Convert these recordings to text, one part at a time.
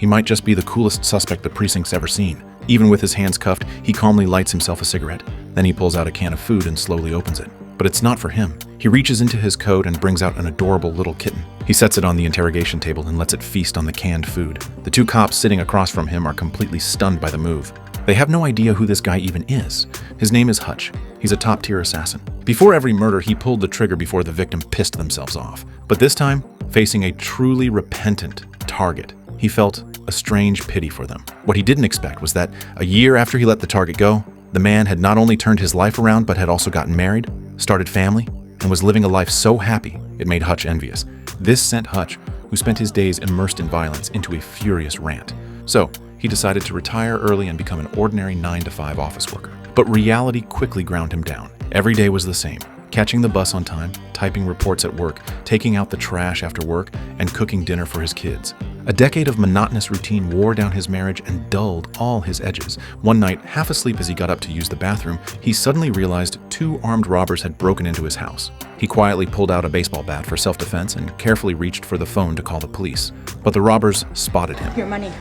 He might just be the coolest suspect the precinct's ever seen. Even with his hands cuffed, he calmly lights himself a cigarette. Then he pulls out a can of food and slowly opens it. But it's not for him. He reaches into his coat and brings out an adorable little kitten. He sets it on the interrogation table and lets it feast on the canned food. The two cops sitting across from him are completely stunned by the move. They have no idea who this guy even is. His name is Hutch. He's a top-tier assassin. Before every murder, he pulled the trigger before the victim pissed themselves off. But this time, facing a truly repentant target, he felt a strange pity for them. What he didn't expect was that a year after he let the target go, the man had not only turned his life around, but had also gotten married, started family, and was living a life so happy it made Hutch envious. This sent Hutch, who spent his days immersed in violence, into a furious rant. So, he decided to retire early and become an ordinary 9-to-5 office worker. But reality quickly ground him down. Every day was the same. Catching the bus on time, typing reports at work, taking out the trash after work, and cooking dinner for his kids. A decade of monotonous routine wore down his marriage and dulled all his edges. One night, half asleep as he got up to use the bathroom, he suddenly realized 2 armed robbers had broken into his house. He quietly pulled out a baseball bat for self-defense and carefully reached for the phone to call the police. But the robbers spotted him. Your money.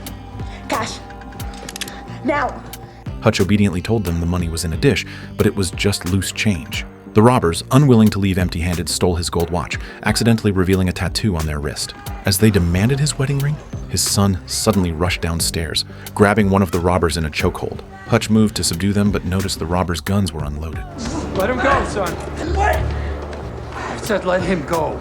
Cash. Now! Hutch obediently told them the money was in a dish, but it was just loose change. The robbers, unwilling to leave empty-handed, stole his gold watch, accidentally revealing a tattoo on their wrist. As they demanded his wedding ring, his son suddenly rushed downstairs, grabbing one of the robbers in a chokehold. Hutch moved to subdue them, but noticed the robbers' guns were unloaded. Let him go, son. What? I said let him go.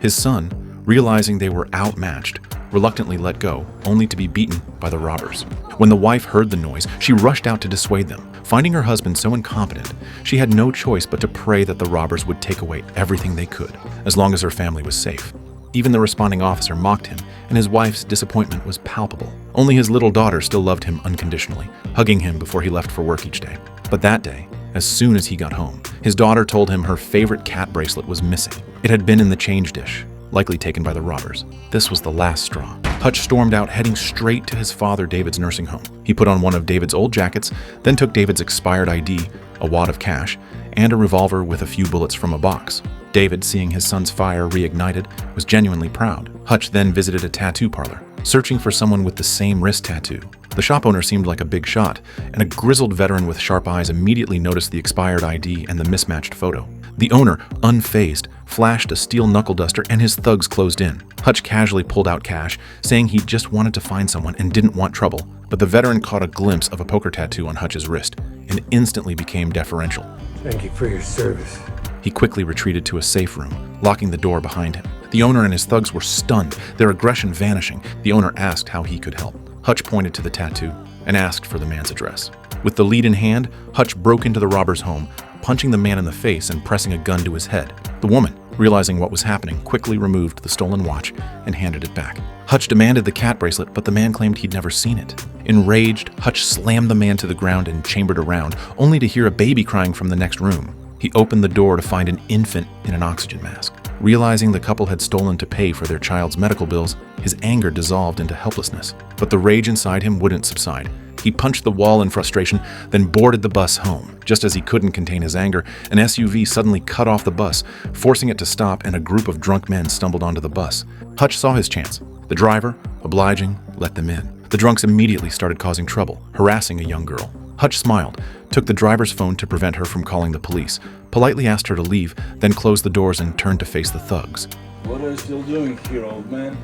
His son, realizing they were outmatched, reluctantly let go, only to be beaten by the robbers. When the wife heard the noise, she rushed out to dissuade them. Finding her husband so incompetent, she had no choice but to pray that the robbers would take away everything they could, as long as her family was safe. Even the responding officer mocked him, and his wife's disappointment was palpable. Only his little daughter still loved him unconditionally, hugging him before he left for work each day. But that day, as soon as he got home, his daughter told him her favorite cat bracelet was missing. It had been in the change dish, likely taken by the robbers. This was the last straw. Hutch stormed out, heading straight to his father David's nursing home. He put on one of David's old jackets, then took David's expired ID, a wad of cash, and a revolver with a few bullets from a box. David, seeing his son's fire reignited, was genuinely proud. Hutch then visited a tattoo parlor, searching for someone with the same wrist tattoo. The shop owner seemed like a big shot, and a grizzled veteran with sharp eyes immediately noticed the expired ID and the mismatched photo. The owner, unfazed, flashed a steel knuckle duster and his thugs closed in. Hutch casually pulled out cash, saying he just wanted to find someone and didn't want trouble, but the veteran caught a glimpse of a poker tattoo on Hutch's wrist and instantly became deferential. Thank you for your service. He quickly retreated to a safe room, locking the door behind him. The owner and his thugs were stunned, their aggression vanishing. The owner asked how he could help. Hutch pointed to the tattoo and asked for the man's address. With the lead in hand, Hutch broke into the robber's home, punching the man in the face and pressing a gun to his head. The woman, realizing what was happening, quickly removed the stolen watch and handed it back. Hutch demanded the cat bracelet, but the man claimed he'd never seen it. Enraged, Hutch slammed the man to the ground and chambered around, only to hear a baby crying from the next room. He opened the door to find an infant in an oxygen mask. Realizing the couple had stolen to pay for their child's medical bills, his anger dissolved into helplessness. But the rage inside him wouldn't subside. He punched the wall in frustration, then boarded the bus home. Just as he couldn't contain his anger, an SUV suddenly cut off the bus, forcing it to stop, and a group of drunk men stumbled onto the bus. Hutch saw his chance. The driver, obliging, let them in. The drunks immediately started causing trouble, harassing a young girl. Hutch smiled, took the driver's phone to prevent her from calling the police, politely asked her to leave, then closed the doors and turned to face the thugs. What are you still doing here, old man?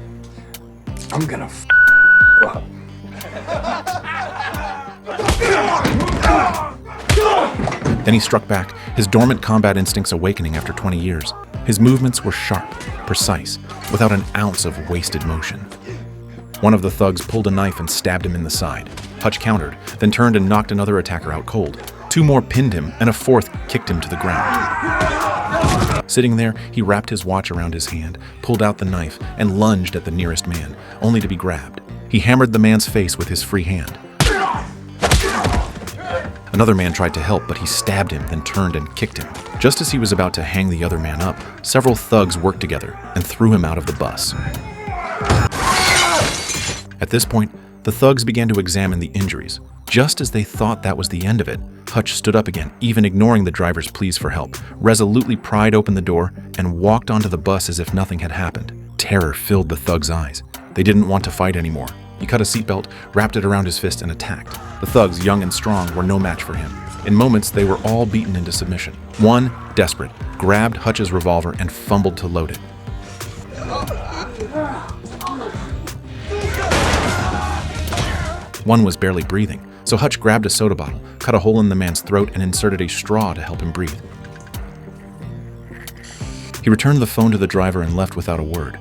I'm gonna f up. Then he struck back, his dormant combat instincts awakening after 20 years. His movements were sharp, precise, without an ounce of wasted motion. One of the thugs pulled a knife and stabbed him in the side. Hutch countered, then turned and knocked another attacker out cold. 2 more pinned him, and a 4th kicked him to the ground. Sitting there, he wrapped his watch around his hand, pulled out the knife, and lunged at the nearest man, only to be grabbed. He hammered the man's face with his free hand. Another man tried to help, but he stabbed him, then turned and kicked him. Just as he was about to hang the other man up, several thugs worked together and threw him out of the bus. At this point, the thugs began to examine the injuries. Just as they thought that was the end of it, Hutch stood up again, even ignoring the driver's pleas for help, resolutely pried open the door, and walked onto the bus as if nothing had happened. Terror filled the thugs' eyes. They didn't want to fight anymore, He cut a seatbelt, wrapped it around his fist, and attacked. The thugs, young and strong, were no match for him. In moments, they were all beaten into submission. One, desperate, grabbed Hutch's revolver and fumbled to load it. One was barely breathing, so Hutch grabbed a soda bottle, cut a hole in the man's throat, and inserted a straw to help him breathe. He returned the phone to the driver and left without a word.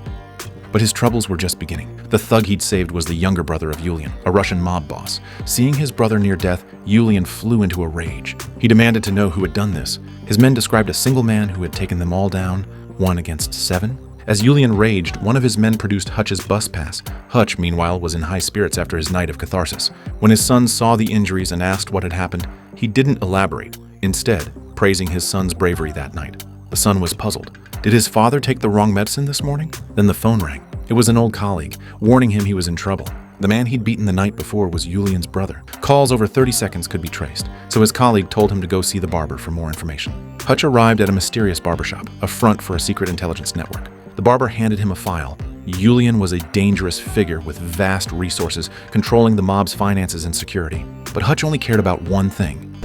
But his troubles were just beginning. The thug he'd saved was the younger brother of Yulian, a Russian mob boss. Seeing his brother near death, Yulian flew into a rage. He demanded to know who had done this. His men described a single man who had taken them all down, 1 against 7. As Yulian raged, one of his men produced Hutch's bus pass. Hutch, meanwhile, was in high spirits after his night of catharsis. When his son saw the injuries and asked what had happened, he didn't elaborate, instead praising his son's bravery that night. The son was puzzled. Did his father take the wrong medicine this morning? Then the phone rang. It was an old colleague, warning him he was in trouble. The man he'd beaten the night before was Yulian's brother. Calls over 30 seconds could be traced, so his colleague told him to go see the barber for more information. Hutch arrived at a mysterious barbershop, a front for a secret intelligence network. The barber handed him a file. Yulian was a dangerous figure with vast resources, controlling the mob's finances and security. But Hutch only cared about one thing.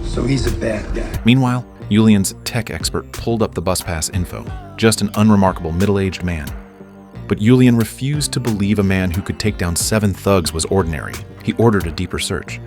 So he's a bad guy. Meanwhile, Yulian's tech expert pulled up the bus pass info. Just an unremarkable middle-aged man. But Yulian refused to believe a man who could take down 7 thugs was ordinary. He ordered a deeper search.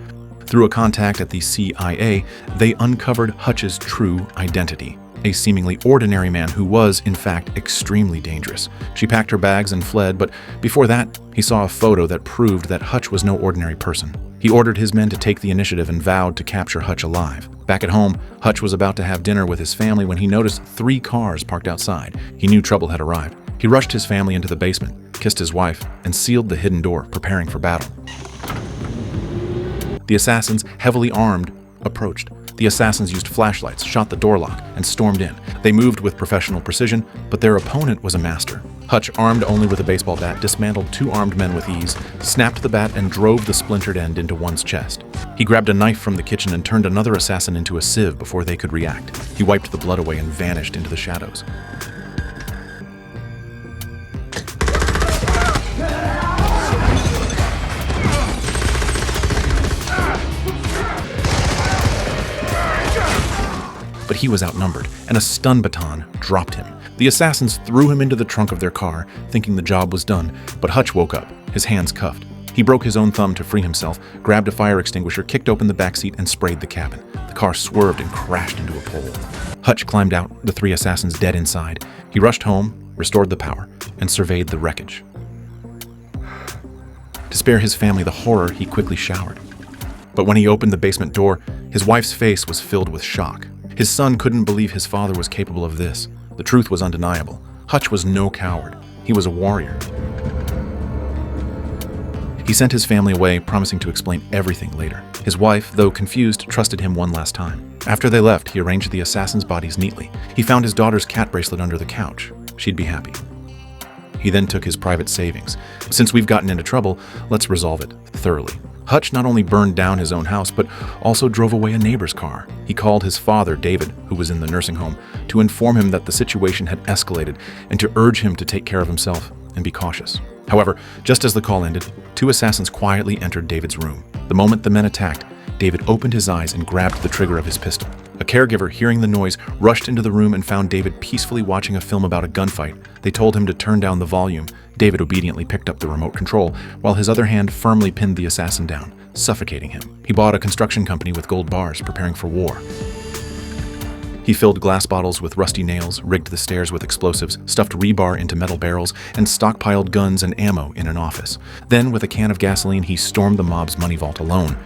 Through a contact at the CIA, they uncovered Hutch's true identity. A seemingly ordinary man who was, in fact, extremely dangerous. She packed her bags and fled, but before that, he saw a photo that proved that Hutch was no ordinary person. He ordered his men to take the initiative and vowed to capture Hutch alive. Back at home, Hutch was about to have dinner with his family when he noticed 3 cars parked outside. He knew trouble had arrived. He rushed his family into the basement, kissed his wife, and sealed the hidden door, preparing for battle. The assassins, heavily armed, approached. The assassins used flashlights, shot the door lock, and stormed in. They moved with professional precision, but their opponent was a master. Hutch, armed only with a baseball bat, dismantled 2 armed men with ease, snapped the bat, and drove the splintered end into one's chest. He grabbed a knife from the kitchen and turned another assassin into a sieve before they could react. He wiped the blood away and vanished into the shadows. But he was outnumbered, and a stun baton dropped him. The assassins threw him into the trunk of their car, thinking the job was done, but Hutch woke up, his hands cuffed. He broke his own thumb to free himself, grabbed a fire extinguisher, kicked open the backseat, and sprayed the cabin. The car swerved and crashed into a pole. Hutch climbed out, the 3 assassins dead inside. He rushed home, restored the power, and surveyed the wreckage. To spare his family the horror, he quickly showered. But when he opened the basement door, his wife's face was filled with shock. His son couldn't believe his father was capable of this. The truth was undeniable. Hutch was no coward. He was a warrior. He sent his family away, promising to explain everything later. His wife, though confused, trusted him one last time. After they left, he arranged the assassins' bodies neatly. He found his daughter's cat bracelet under the couch. She'd be happy. He then took his private savings. Since we've gotten into trouble, let's resolve it thoroughly. Hutch not only burned down his own house, but also drove away a neighbor's car. He called his father, David, who was in the nursing home, to inform him that the situation had escalated and to urge him to take care of himself and be cautious. However, just as the call ended, 2 assassins quietly entered David's room. The moment the men attacked, David opened his eyes and grabbed the trigger of his pistol. A caregiver, hearing the noise, rushed into the room and found David peacefully watching a film about a gunfight. They told him to turn down the volume. David obediently picked up the remote control, while his other hand firmly pinned the assassin down, suffocating him. He bought a construction company with gold bars, preparing for war. He filled glass bottles with rusty nails, rigged the stairs with explosives, stuffed rebar into metal barrels, and stockpiled guns and ammo in an office. Then, with a can of gasoline, he stormed the mob's money vault alone.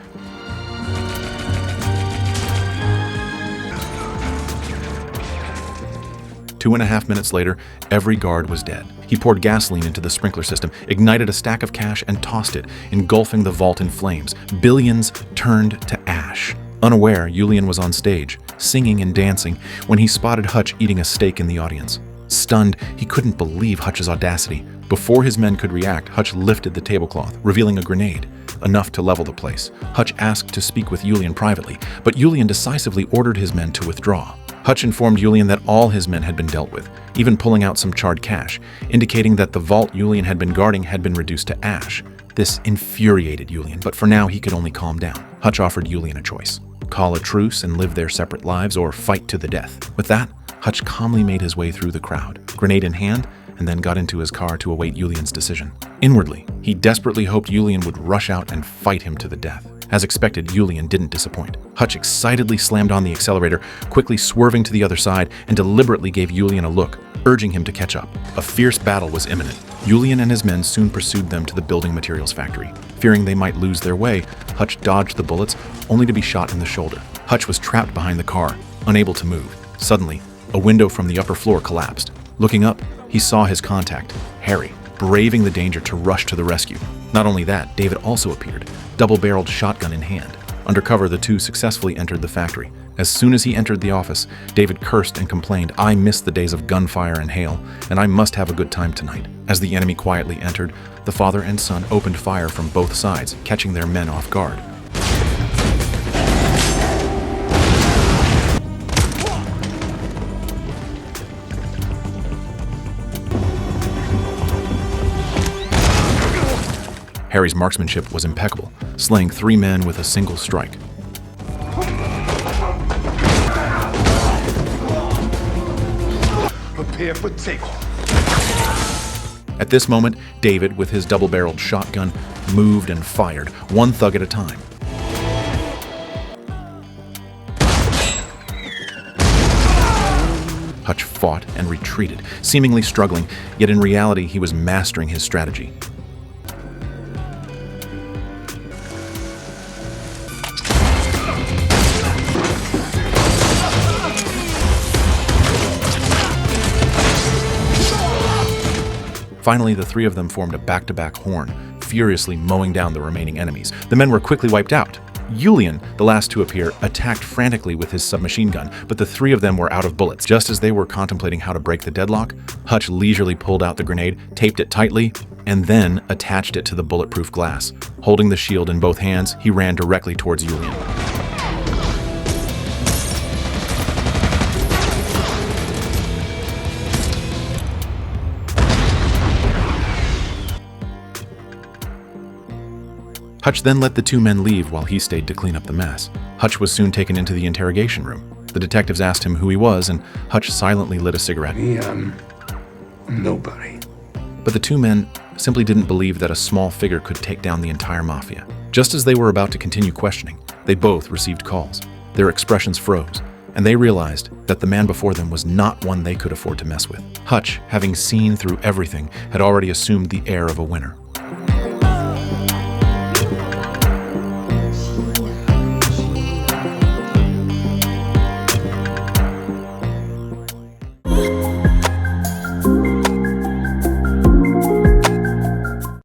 Two and a half minutes later, every guard was dead. He poured gasoline into the sprinkler system, ignited a stack of cash, and tossed it, engulfing the vault in flames. Billions turned to ash. Unaware, Yulian was on stage, singing and dancing, when he spotted Hutch eating a steak in the audience. Stunned, he couldn't believe Hutch's audacity. Before his men could react, Hutch lifted the tablecloth, revealing a grenade, enough to level the place. Hutch asked to speak with Yulian privately, but Yulian decisively ordered his men to withdraw. Hutch informed Julian that all his men had been dealt with, even pulling out some charred cash, indicating that the vault Julian had been guarding had been reduced to ash. This infuriated Julian, but for now he could only calm down. Hutch offered Julian a choice: call a truce and live their separate lives, or fight to the death. With that, Hutch calmly made his way through the crowd, grenade in hand, and then got into his car to await Julian's decision. Inwardly, he desperately hoped Julian would rush out and fight him to the death. As expected, Julian didn't disappoint. Hutch excitedly slammed on the accelerator, quickly swerving to the other side, and deliberately gave Julian a look, urging him to catch up. A fierce battle was imminent. Julian and his men soon pursued them to the building materials factory. Fearing they might lose their way, Hutch dodged the bullets, only to be shot in the shoulder. Hutch was trapped behind the car, unable to move. Suddenly, a window from the upper floor collapsed. Looking up, he saw his contact, Harry, braving the danger to rush to the rescue. Not only that, David also appeared, double-barreled shotgun in hand. Undercover, the two successfully entered the factory. As soon as he entered the office, David cursed and complained, "I miss the days of gunfire and hail, and I must have a good time tonight." As the enemy quietly entered, the father and son opened fire from both sides, catching their men off guard. Harry's marksmanship was impeccable, slaying 3 men with a single strike. Prepare for takeoff. At this moment, David, with his double-barreled shotgun, moved and fired, one thug at a time. Hutch fought and retreated, seemingly struggling, yet in reality he was mastering his strategy. Finally, the 3 of them formed a back-to-back horn, furiously mowing down the remaining enemies. The men were quickly wiped out. Julian, the last to appear, attacked frantically with his submachine gun, but the 3 of them were out of bullets. Just as they were contemplating how to break the deadlock, Hutch leisurely pulled out the grenade, taped it tightly, and then attached it to the bulletproof glass. Holding the shield in both hands, he ran directly towards Julian. Hutch then let the 2 men leave while he stayed to clean up the mess. Hutch was soon taken into the interrogation room. The detectives asked him who he was, and Hutch silently lit a cigarette. I'm nobody. But the 2 men simply didn't believe that a small figure could take down the entire mafia. Just as they were about to continue questioning, they both received calls. Their expressions froze, and they realized that the man before them was not one they could afford to mess with. Hutch, having seen through everything, had already assumed the air of a winner.